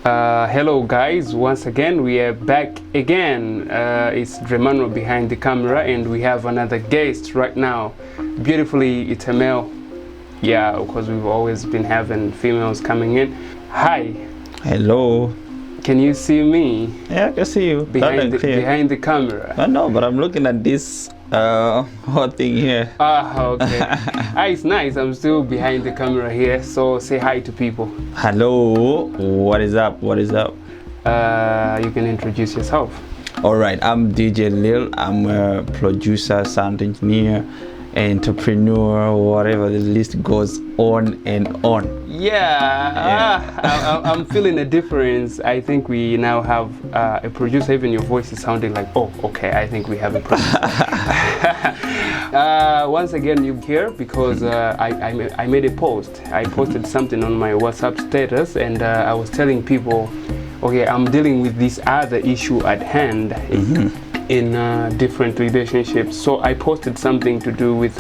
Hello guys, once again we are back again. It's Dremmanuel behind the camera and we have another guest right now. Beautifully, it's a male. Yeah, because we've always been having females coming in. Hi. Hello. Can you see me? Yeah, I can see you. Behind the camera. I know, but I'm looking at this hot thing here. Okay. It's nice. I'm still behind the camera here, so say hi to people. Hello. What is up? What is up? You can introduce yourself. All right, I'm DJ Lil. I'm a producer, sound engineer, entrepreneur, whatever the list goes on and on. I'm feeling a difference. I think we now have a producer. Even your voice is sounding like, oh, okay, I think we have a producer. Once again, you're here because I made a post. I posted something on my WhatsApp status and I was telling people, okay, I'm dealing with this other issue at hand in different relationships. So I posted something to do with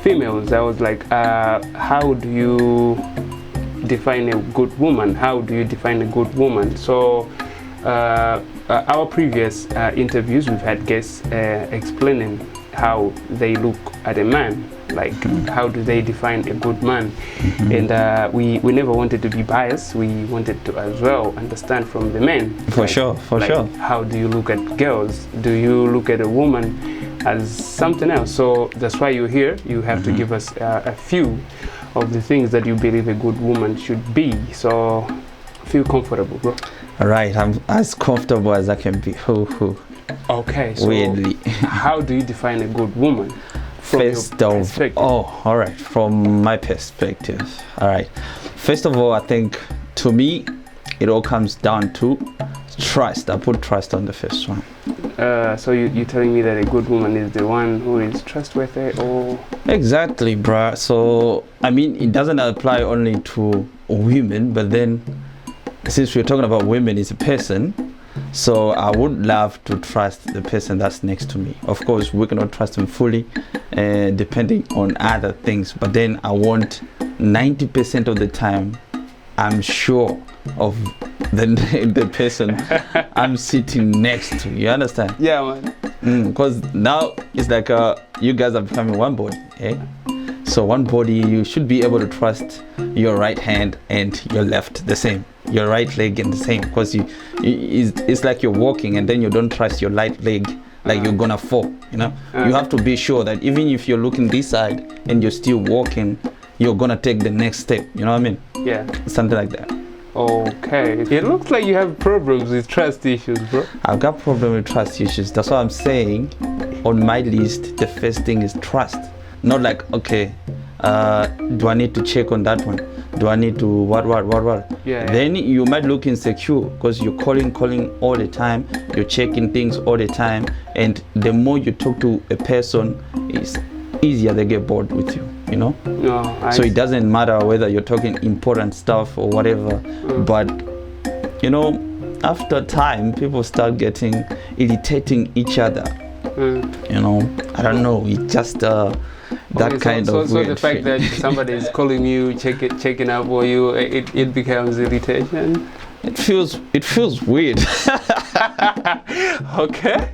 females. I was like, how do you define a good woman? How do you define a good woman? So our previous interviews, we've had guests explaining how they look at a man, like how do they define a good man. And we never wanted to be biased. We wanted to as well understand from the men. For sure. How do you look at girls? Do you look at a woman as something else? So that's why you're here. You have to give us a few of the things that you believe a good woman should be. So feel comfortable, bro. All right, I'm as comfortable as I can be. Okay, so weirdly. How do you define a good woman? All right, from my perspective. All right, first of all, I think to me it all comes down to trust. I put trust on the first one. So you're telling me that a good woman is the one who is trustworthy, or? Exactly, bruh. So I mean, it doesn't apply only to women, but then since we're talking about women, it's a person. So I would love to trust the person that's next to me. Of course, we cannot trust them fully, depending on other things. But then I want 90% of the time, I'm sure of the person I'm sitting next to. You understand? Yeah, man. Because now it's like you guys are becoming one body. So one body, you should be able to trust your right hand and your left the same, your right leg and the same, because it's like you're walking and then you don't trust your right leg, like you're gonna fall, you know. You have to be sure that even if you're looking this side and you're still walking, you're gonna take the next step, you know what I mean? Yeah, something like that. Okay, it looks like you have problems with trust issues, bro. I've got problems with trust issues. That's what I'm saying. On my list, the first thing is trust. Not like, okay, do I need to check on that one? Do I need to what? Yeah. Then you might look insecure because you're calling all the time. You're checking things all the time. And the more you talk to a person, it's easier they get bored with you, you know? So it doesn't matter whether you're talking important stuff or whatever. But, you know, after time, people start getting irritating each other. You know, I don't know. It just... So the fact that somebody is calling you, checking up for you, it becomes irritation. It feels weird. Okay.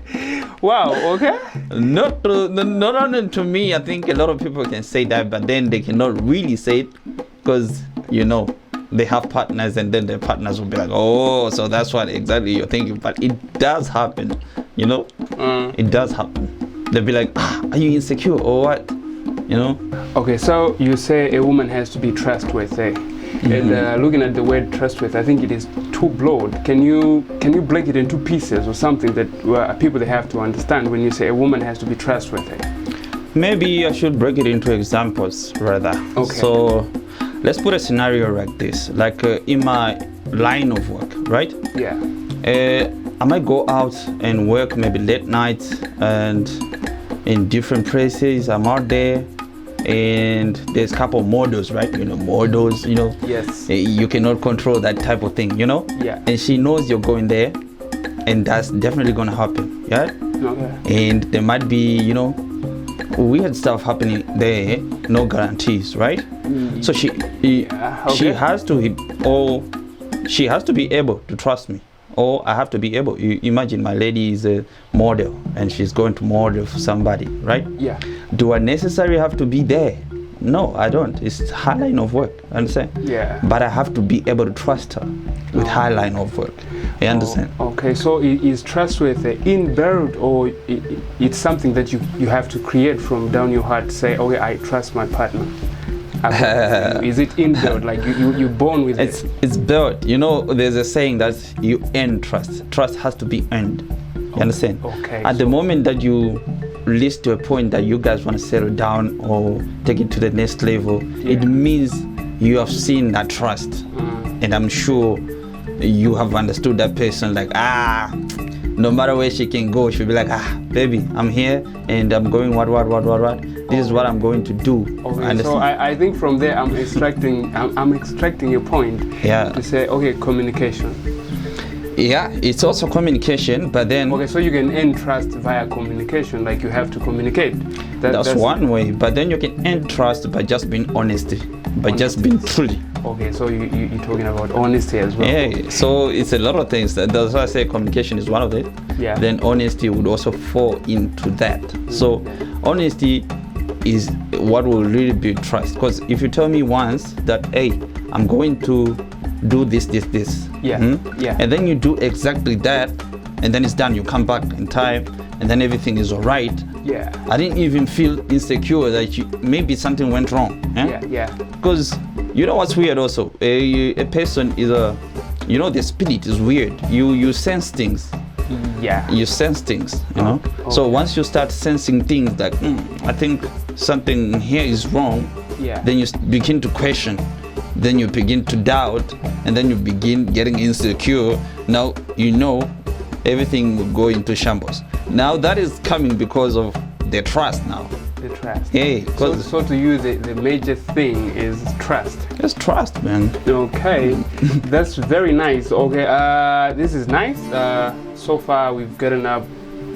Wow. Okay. Not only to me. I think a lot of people can say that, but then they cannot really say it because you know they have partners, and then their partners will be like, "Oh, so that's what exactly you're thinking." But it does happen, you know. It does happen. They'll be like, "Are you insecure or what?" You know. Okay, so you say a woman has to be trustworthy, and looking at the word trustworthy, I think it is too broad. Can you break it into pieces or something that people they have to understand when you say a woman has to be trustworthy? Maybe I should break it into examples rather. Okay. So let's put a scenario like this, like in my line of work, right? Yeah. I might go out and work maybe late nights and in different places. I'm out there and there's a couple of models, right? You know, models, you know. Yes. You cannot control that type of thing, you know? Yeah. And she knows you're going there and that's definitely going to happen, yeah? Okay. And there might be, you know, weird stuff happening there, no guarantees, right? So she has to, or she has to be able to trust me, or I have to be able. You imagine my lady is a model and she's going to model for somebody, right? Yeah. Do I necessarily have to be there? No, I don't. It's her line of work. Understand? Yeah. But I have to be able to trust her with her line of work. You understand? Okay, so is trustworthy inbuilt, or it's something that you have to create from down your heart? Say, okay, I trust my partner. Is it inbuilt, like you're born with it? It's built. You know, there's a saying that you earn trust. Trust has to be earned. You understand? Okay. At the moment that you reach to a point that you guys want to settle down or take it to the next level, it means you have seen that trust. And I'm sure you have understood that person, like, no matter where she can go, she'll be like, baby, I'm here and I'm going what. This is what I'm going to do. Okay, so I think from there I'm extracting a point to say, okay, communication. Yeah, it's also communication, but then... Okay, so you can earn trust via communication, like you have to communicate. That's one way, but then you can earn trust by just being honesty, by just being truly. Okay, so you're talking about honesty as well. Yeah, so it's a lot of things. That's why I say communication is one of it. Yeah. Then honesty would also fall into that. So honesty is what will really build trust. Because if you tell me once that, hey, I'm going to do this. Yeah. And then you do exactly that, and then it's done. You come back in time, and then everything is all right. Yeah. I didn't even feel insecure that maybe something went wrong. Yeah. Because you know what's weird also? A person is the spirit is weird. You sense things. Yeah. You sense things, you know? Okay. So once you start sensing things like, I think something here is wrong, then you begin to question. Then you begin to doubt, and then you begin getting insecure. Now you know everything will go into shambles. Now that is coming because of the trust now. The trust. Hey, so to you, the major thing is trust. It's trust, man. Okay, that's very nice. Okay, this is nice. So far we've gotten up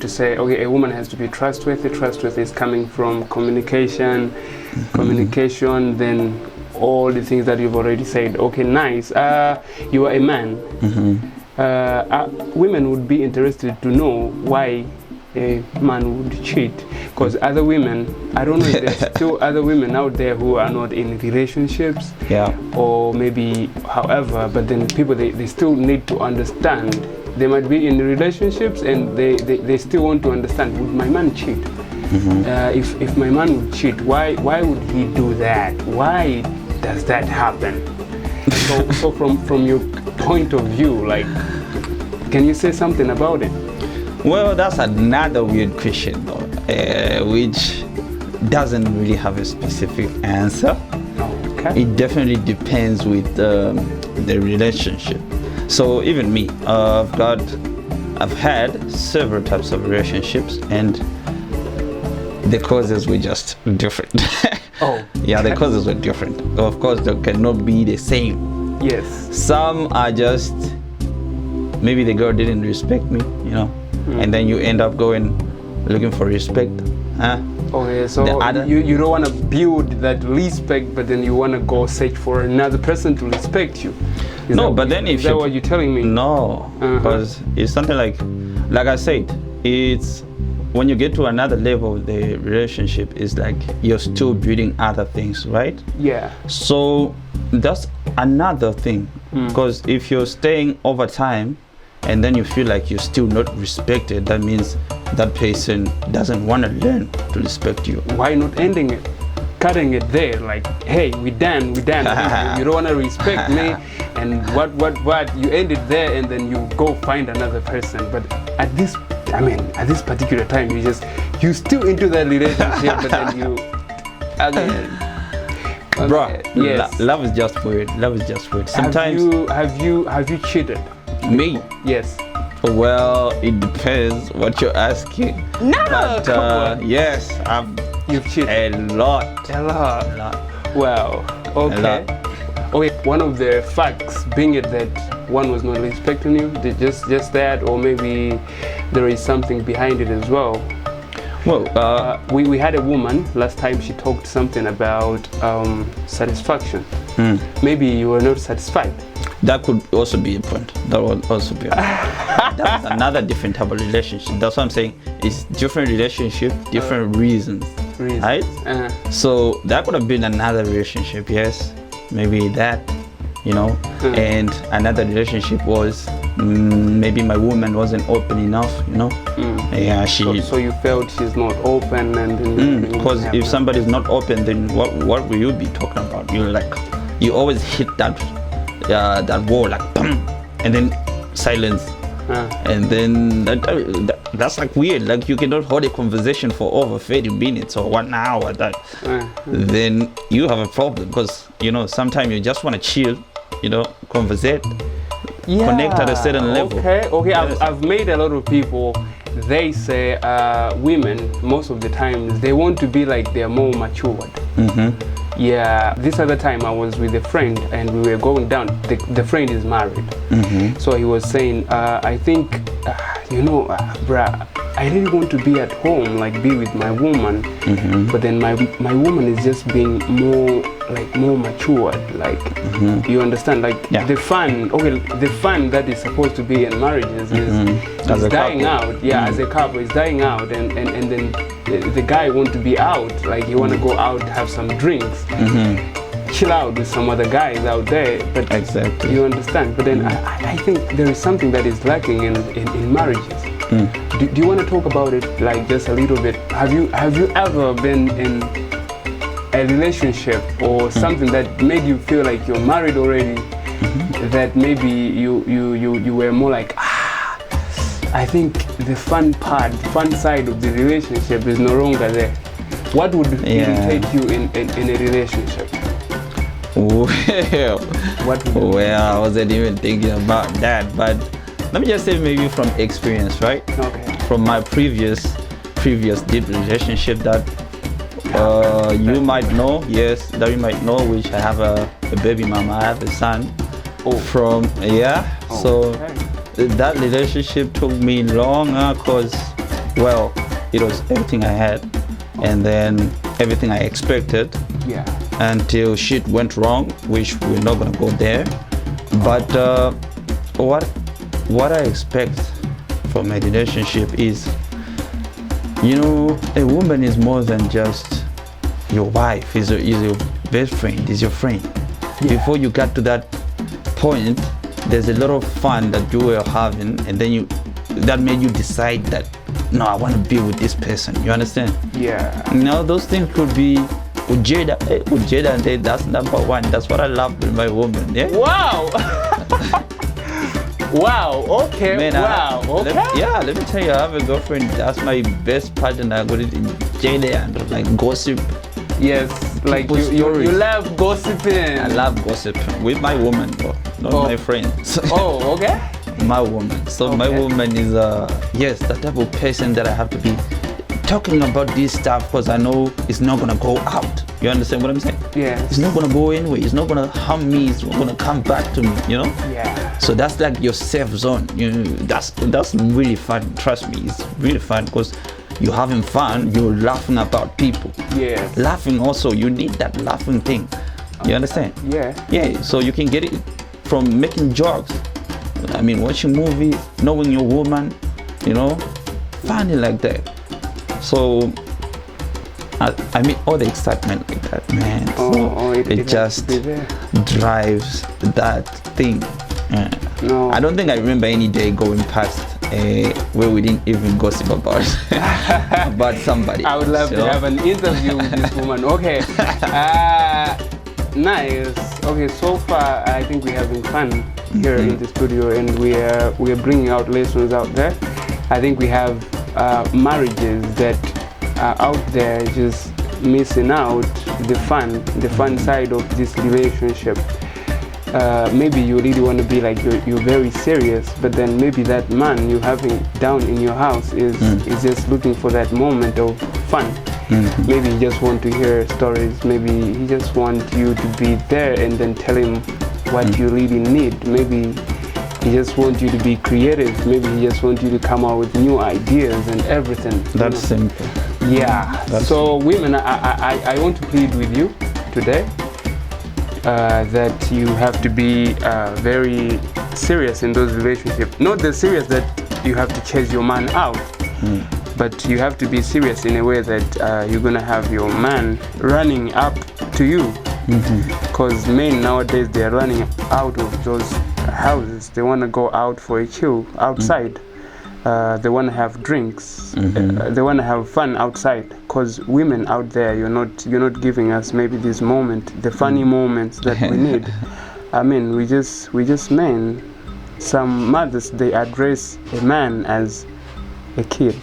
to say, okay, a woman has to be trustworthy. Trustworthy is coming from communication, then all the things that you've already said. Okay, nice. You are a man. Women would be interested to know why a man would cheat, because other women, I don't know if there's still other women out there who are not in relationships, or maybe however, but then people, they still need to understand. They might be in relationships and they still want to understand, would my man cheat? If my man would cheat, why would he do that? Why does that happen? So from your point of view, like, can you say something about it? Well, that's another weird question though, which doesn't really have a specific answer. Okay. It definitely depends with the relationship. So even me, I've had several types of relationships, and the causes were just different. Yeah, the causes were different. Of course, they cannot be the same. Yes. Some are just, maybe the girl didn't respect me, you know, and then you end up going looking for respect. Okay, so you don't want to build that respect, but then you want to go search for another person to respect you. Is that what you're telling me? No, because it's something like I said, it's when you get to another level of the relationship, it's like you're still building other things, right? Yeah. So that's another thing, because if you're staying over time and then you feel like you're still not respected, that means that person doesn't want to learn to respect you. Why not ending it? Cutting it there, like, hey, we're done. You don't want to respect me, and what? You end it there, and then you go find another person. But at this particular time, you still into that relationship, but then you, bro. Yes. Love is just weird. Sometimes. Have you cheated? Me? Yes. Well, it depends what you're asking. No, but yes, you've cheated a lot. Wow. Okay. Okay. One of the facts being it that one was not respecting you, just that, or maybe there is something behind it as well. Well, We had a woman last time. She talked something about satisfaction. Maybe you were not satisfied. that could also be a point. That would also be a point. That's another different type of relationship. That's what I'm saying. It's different relationship, different reasons. Right? So that could have been another relationship, yes. Maybe that, you know. And another relationship was maybe my woman wasn't open enough, you know. Yeah, she. So you felt she's not open, and then because if somebody's not open, then what will you be talking about? You always hit that wall like bam, and then silence. And then that's like weird. Like you cannot hold a conversation for over 30 minutes or 1 hour. Then you have a problem, because you know sometimes you just want to chill, you know, conversate, connect at a certain level. Okay. I've made a lot of people. They say women most of the times they want to be like they're more matured. Yeah, this other time I was with a friend and we were going down. The friend is married. So he was saying, I think, bruh, I really want to be at home, like be with my woman. But then my woman is just being more matured. Like, you understand? Like the fun that is supposed to be in marriages is dying out. Yeah, as a couple, it's dying out, and then the guy want to be out, like he want to go out, have some drinks, chill out with some other guys out there. But exactly, you understand. But then I think there is something that is lacking in marriages. Do you want to talk about it, like just a little bit? Have you ever been in a relationship or something that made you feel like you're married already, that maybe you were more like, I think the fun side of the relationship is no longer there? What would irritate you in a relationship? Well, I wasn't even thinking about that, but let me just say maybe from experience, right? Okay. From my previous deep relationship that you might know, which I have a baby mama, I have a son. So that relationship took me longer because, well, it was everything I had and then everything I expected until shit went wrong, which we're not gonna go there. But what I expect from a relationship is, you know, a woman is more than just your wife, is your best friend, is your friend. Before you got to that point, there's a lot of fun that you were having, and then that made you decide that, no, I want to be with this person. You understand? Yeah. You know, those things could be with Jada, and then that's number one. That's what I love with my woman. Yeah. Wow. Wow. Okay. Man, okay. Let me tell you, I have a girlfriend. That's my best partner. I got it in Jada and like gossip. Yes, like you love gossiping. I love gossiping with my woman, though, not my friends. Okay. My woman. So my woman is the type of person that I have to be talking about this stuff, because I know it's not gonna go out. You understand what I'm saying? Yeah. It's not gonna go anywhere. It's not gonna harm me. It's not gonna come back to me. You know? Yeah. So that's like your safe zone. You know, that's really fun. Trust me, it's really fun because you're having fun. You're laughing about people. Yeah. Laughing also. You need that laughing thing. You understand? Yeah. Yeah. So you can get it from making jokes. I mean, watching movies, knowing your woman. You know, funny like that. So I mean, all the excitement like that, man. It just drives that thing. No. I don't think I remember any day going past where we didn't even gossip about somebody. I would love to have an interview with this woman. Okay. Nice. Okay, so far I think we have been fun here in the studio, and we are bringing out lessons out there. I think we have marriages that are out there just missing out the fun side of this relationship. Maybe you really want to be like you're very serious, but then maybe that man you having down in your house is just looking for that moment of fun. Maybe he just want to hear stories. Maybe he just want you to be there and then tell him what you really need. Maybe he just wants you to be creative. Maybe he just wants you to come out with new ideas and everything. That's simple. Yeah. So women, I want to plead with you today that you have to be very serious in those relationships. Not the serious that you have to chase your man out, but you have to be serious in a way that you're gonna have your man running up to you. Because men nowadays, they're running out of those houses. They want to go out for a chill outside. They want to have drinks. They want to have fun outside. Because women out there, you're not giving us maybe this moment, the funny moments that we need. I mean, we just men. Some mothers, they address a man as a kid.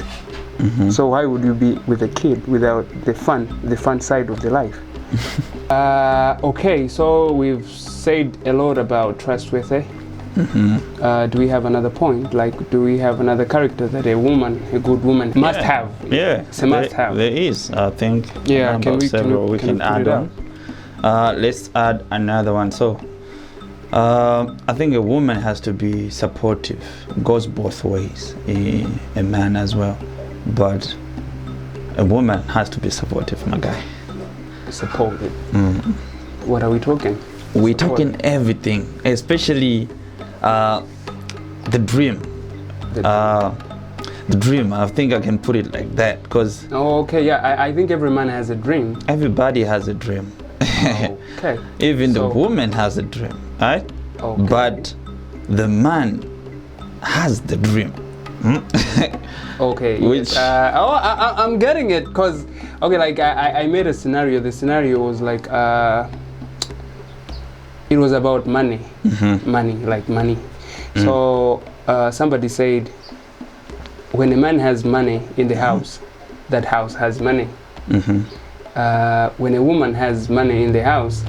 So why would you be with a kid without the fun side of the life? Okay, so we've said a lot about trustworthy. Do we have another point? Like, do we have another character that a good woman must have? Yeah, it's a must have. There is, I think. Yeah, can we add on? Let's add another one. So, I think a woman has to be supportive. Goes both ways. A man as well, but a woman has to be supportive, my guy. Supportive. What are we talking? We're talking everything, especially the dream. The dream. I think I can put it like that because. Oh, okay. Yeah, I think every man has a dream. Everybody has a dream. Okay. Even the woman has a dream, right? Okay. But the man has the dream. Okay. Which? Yes. I'm getting it because. Okay, like I made a scenario. The scenario was like it was about money, money. So somebody said, when a man has money in the house, that house has money. When a woman has money in the house,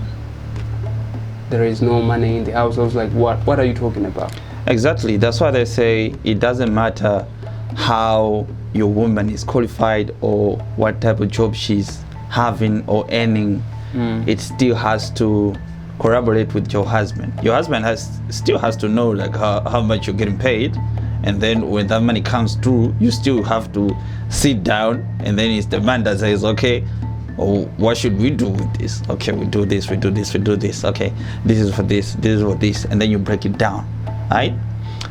there is no money in the house. I was like, what are you talking about? Exactly. That's why they say it doesn't matter how your woman is qualified or what type of job she's having or earning. It still has to corroborate with your husband. Your husband still has to know like how much you're getting paid, and then when that money comes through, you still have to sit down, and then it's the man that says, okay, oh, what should we do with this? Okay, we do this, we do this, we do this. Okay, this is for this is for this, and then you break it down, right?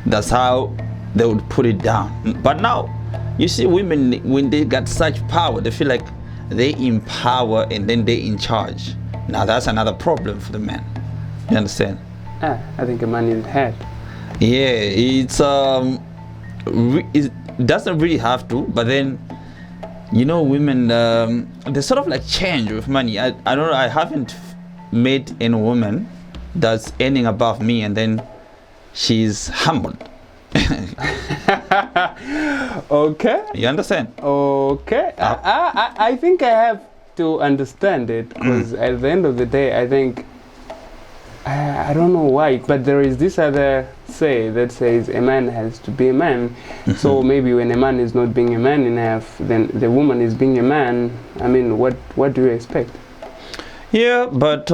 That's how they would put it down. But now you see women, when they got such power, they feel like they in power and then they in charge. Now that's another problem for the man. You understand? I think a man is head. Yeah, it's it doesn't really have to, but then women they sort of like change with money. I don't know, I haven't met any woman that's earning above me and then she's humbled. Okay. You understand? Okay. I think I have to understand it because at the end of the day, I think I don't know why, but there is this other say that says a man has to be a man. So maybe when a man is not being a man enough, then the woman is being a man. I mean, what do you expect? Yeah, but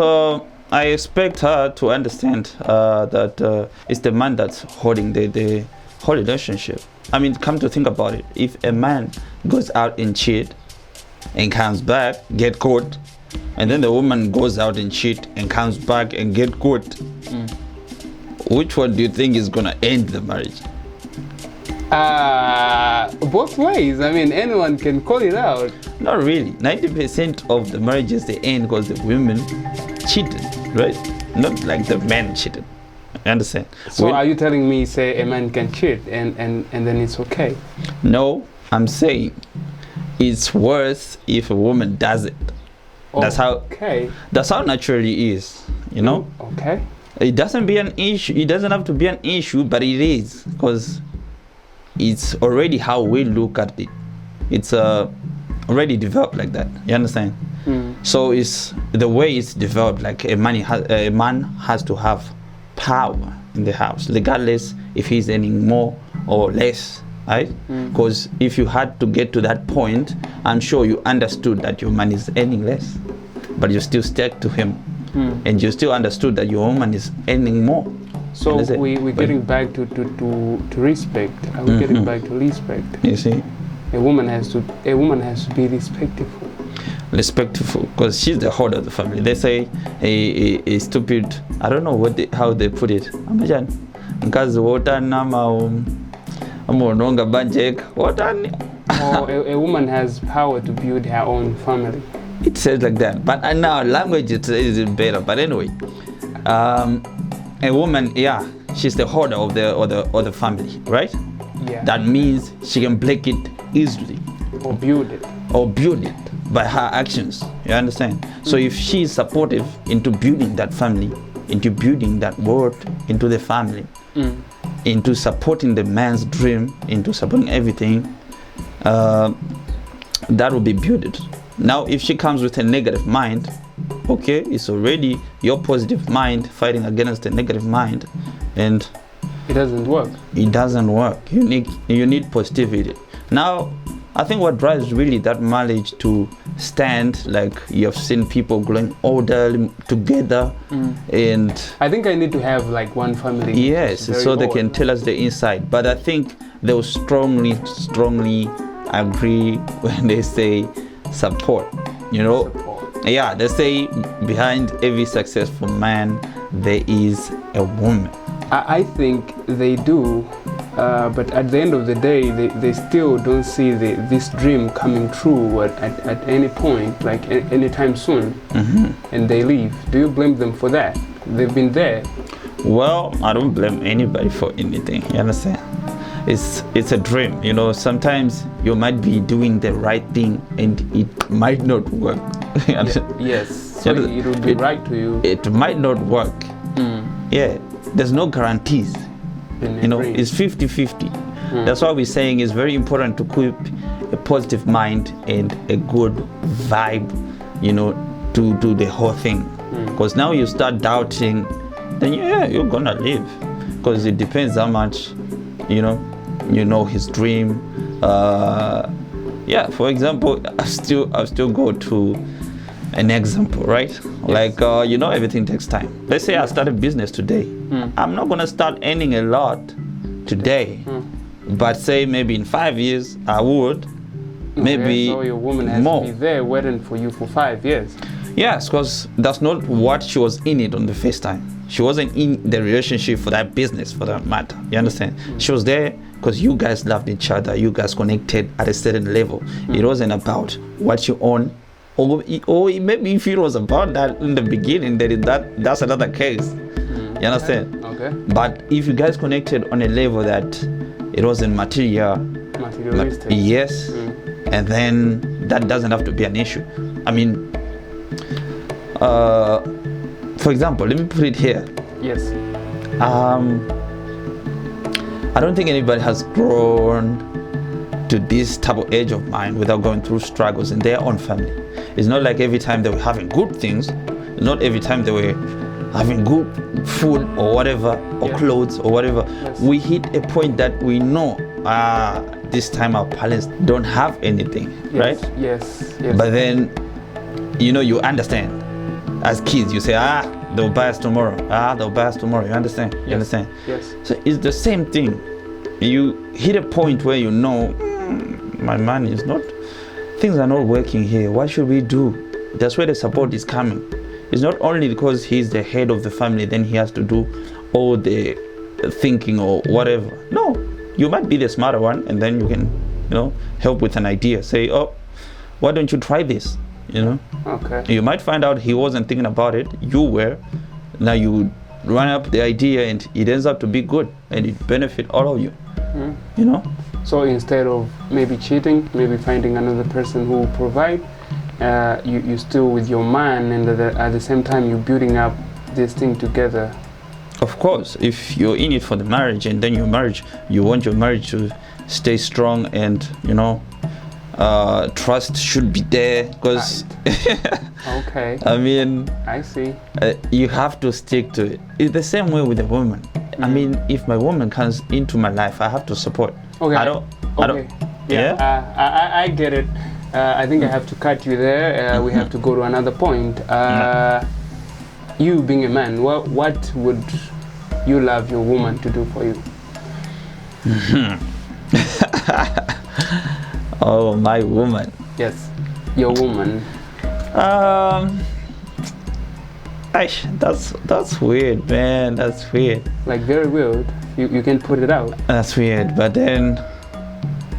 I expect her to understand that it's the man that's holding the whole relationship. I mean, come to think about it, if a man goes out and cheat and comes back, get caught, and then the woman goes out and cheat and comes back and get caught, which one do you think is gonna end the marriage? Both ways. I mean, anyone can call it out. Not really. 90% of the marriages they end because the women cheated, right? Not like the men cheated. I understand. So are you telling me, say, a man can cheat and then it's okay? No, I'm saying it's worse if a woman does it. That's how naturally is, Okay. It doesn't be an issue. It doesn't have to be an issue, but it is because it's already how we look at it. It's already developed like that. You understand? So it's the way it's developed. Like a man has to have power in the house, regardless if he's earning more or less, right? Because if you had to get to that point, I'm sure you understood that your man is earning less, but you still stuck to him, and you still understood that your woman is earning more. So we're getting back to respect. Are we getting back to respect? You see? a woman has to be respectful. Respectful, because she's the head of the family. They say a stupid, I don't know how they put it. Imagine, because water nama amononga banjek water. Or a woman has power to build her own family. It says like that, but now language is better. But anyway, a woman, yeah, she's the head of the family, right? Yeah. That means she can break it easily, Or build it. by her actions. You understand? So if she is supportive into building that family, into building that world, into the family, into supporting the man's dream, into supporting everything, that will be built. Now, if she comes with a negative mind, okay, it's already your positive mind fighting against the negative mind, and it doesn't work. It doesn't work. You need positivity. Now, I think what drives really that marriage to stand, like you have seen people growing older together, and I think I need to have like one family. yes, so they can tell us the inside. But I think they will strongly agree when they say support. You know, yeah, they say behind every successful man there is a woman. I think they do, but at the end of the day, they still don't see this dream coming true at any point, like anytime soon, and they leave. Do you blame them for that? They've been there. Well, I don't blame anybody for anything. You understand? It's a dream. You know, sometimes you might be doing the right thing and it might not work. Yes, so it would be right to you. It might not work. Yeah. There's no guarantees. You know, it's 50-50. That's why we're saying it's very important to keep a positive mind and a good vibe, you know, to do the whole thing. Because now you start doubting, then yeah, you're gonna leave. Because it depends how much, you know his dream. Yeah, for example, I still go to an example, right? Yes. Like, everything takes time. Let's say I start a business today. I'm not going to start earning a lot today. But say maybe in 5 years, I would. Maybe so your woman has more. to be there waiting for you for 5 years. Yes, because that's not what she was in it on the first time. She wasn't in the relationship for that business, for that matter. You understand? She was there because you guys loved each other. You guys connected at a certain level. It wasn't about what you own. Or maybe if it was about that in the beginning, then that's another case. You understand? Okay. But if you guys connected on a level that it wasn't materialistic, yes, and then that doesn't have to be an issue. I mean, for example, let me put it here. Yes. I don't think anybody has grown to this type of age of mind without going through struggles in their own family. It's not like every time they were having good things, not every time they were having good food or whatever, or clothes or whatever. Yes. We hit a point that we know, this time our parents don't have anything, right? Yes. But then, you understand. As kids, you say, they'll buy us tomorrow. They'll buy us tomorrow. You understand? You understand? Yes. So it's the same thing. You hit a point where my money is not, things are not working here. What should we do? That's where the support is coming. It's not only because he's the head of the family, then he has to do all the thinking or whatever. No, you might be the smarter one, and then you can, help with an idea. Say, why don't you try this? Okay. You might find out he wasn't thinking about it. You were. Now you run up the idea, and it ends up to be good, and it benefit all of you. So instead of maybe cheating, maybe finding another person who will provide, you still with your man, and at the same time you're building up this thing together. Of course, if you're in it for the marriage, and then you want your marriage to stay strong, and trust should be there, because okay. I mean, I see. You have to stick to it. It's the same way with a woman. I mean, if my woman comes into my life, I have to support. Okay. I don't. Yeah. I get it. I think I have to cut you there. We have to go to another point. You being a man, what would you love your woman to do for you? Oh, my woman. Yes, your woman. That's weird, man. That's weird. Like very weird. You can put it out. That's weird. But then,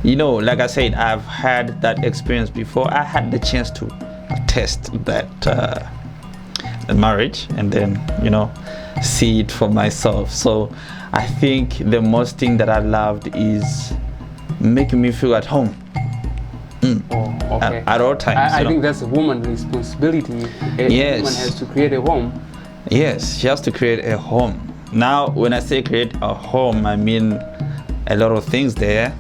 you know, like I said, I've had that experience before. I had the chance to test that marriage and then, you know, see it for myself. So I think the most thing that I loved is making me feel at home. Oh, okay. At all times. I think that's a woman's responsibility. A woman has to create a home. Yes, she has to create a home. Now, when I say create a home, I mean a lot of things there.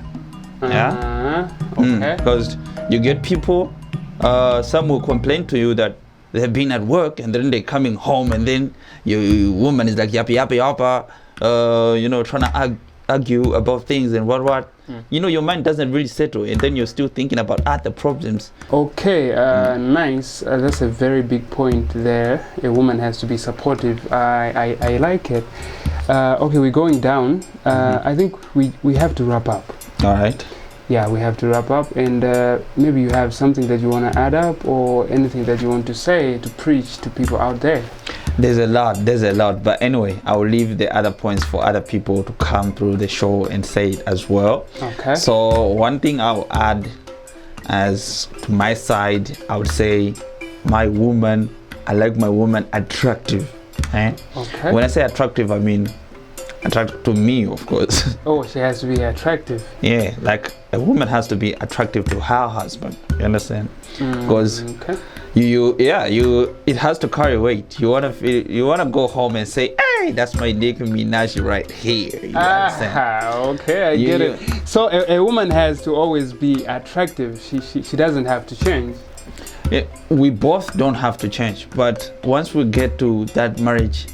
Yeah. Okay. Because you get people, some will complain to you that they've been at work and then they're coming home and then your woman is like yappa yappa yappa, you know, trying to argue about things and what. You know, your mind doesn't really settle and then you're still thinking about other problems. Okay, nice. That's a very big point there. A woman has to be supportive. I like it. Okay, we're going down. I think we have to wrap up. All right. Yeah, we have to wrap up, and maybe you have something that you want to add up or anything that you want to say to preach to people out there. There's a lot, but anyway, I will leave the other points for other people to come through the show and say it as well. Okay. So one thing I'll add as to my side, I would say my woman, I like my woman attractive. Okay. When I say attractive, I mean attractive to me, of course. Oh, she has to be attractive. Yeah, like a woman has to be attractive to her husband. You understand? Because okay. it has to carry weight. You wanna go home and say, hey, that's my Nicki Minaj right here. You understand? Okay, I get it. So a woman has to always be attractive. She doesn't have to change. Yeah, we both don't have to change, but once we get to that marriage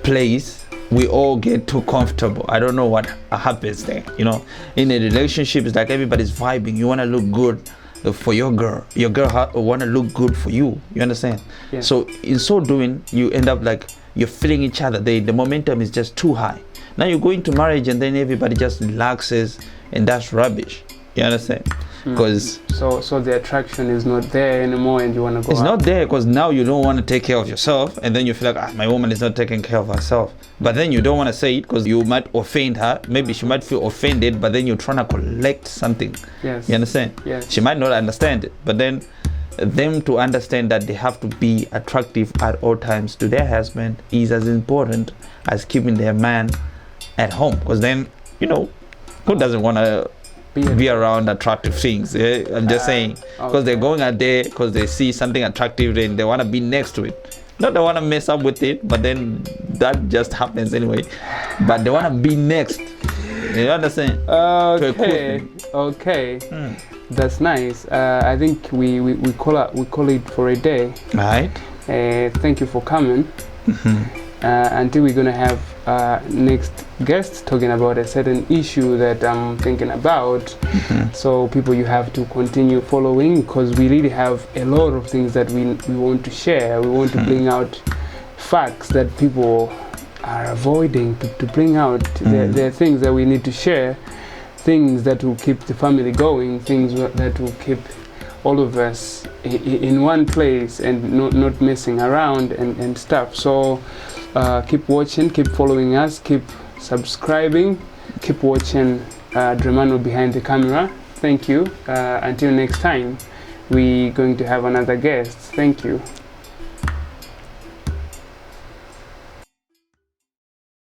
place, we all get too comfortable. I don't know what happens there. You know, in a relationship, it's like everybody's vibing. You want to look good for your girl. Your girl want to look good for you. You understand? Yeah. So in so doing, you end up like you're feeling each other. The momentum is just too high. Now you go into marriage and then everybody just relaxes, and that's rubbish. You understand? Because so the attraction is not there anymore, and you want to go. It's not there because now you don't want to take care of yourself, and then you feel like my woman is not taking care of herself. But then you don't want to say it because you might offend her. Maybe she might feel offended, but then you're trying to collect something. Yes. You understand? Yes. She might not understand it, but then them to understand that they have to be attractive at all times to their husband is as important as keeping their man at home. Because then, you know, who doesn't want to be around attractive things? I'm just saying, because they're going out there because they see something attractive and they want to be next to it. Not they want to mess up with it, but then that just happens anyway. But they want to be next. You understand? Okay. That's nice. I think we call it for a day. Right. Thank you for coming. Until we're gonna have next guest talking about a certain issue that I'm thinking about. So people, you have to continue following because we really have a lot of things that we want to share. We want to bring out facts that people are avoiding to bring out. There are things that we need to share, things that will keep the family going, things that will keep all of us in one place and not messing around and stuff. So keep watching, keep following us, keep subscribing, keep watching Dremmanuel behind the camera. Thank you. Until next time, we're going to have another guest. Thank you.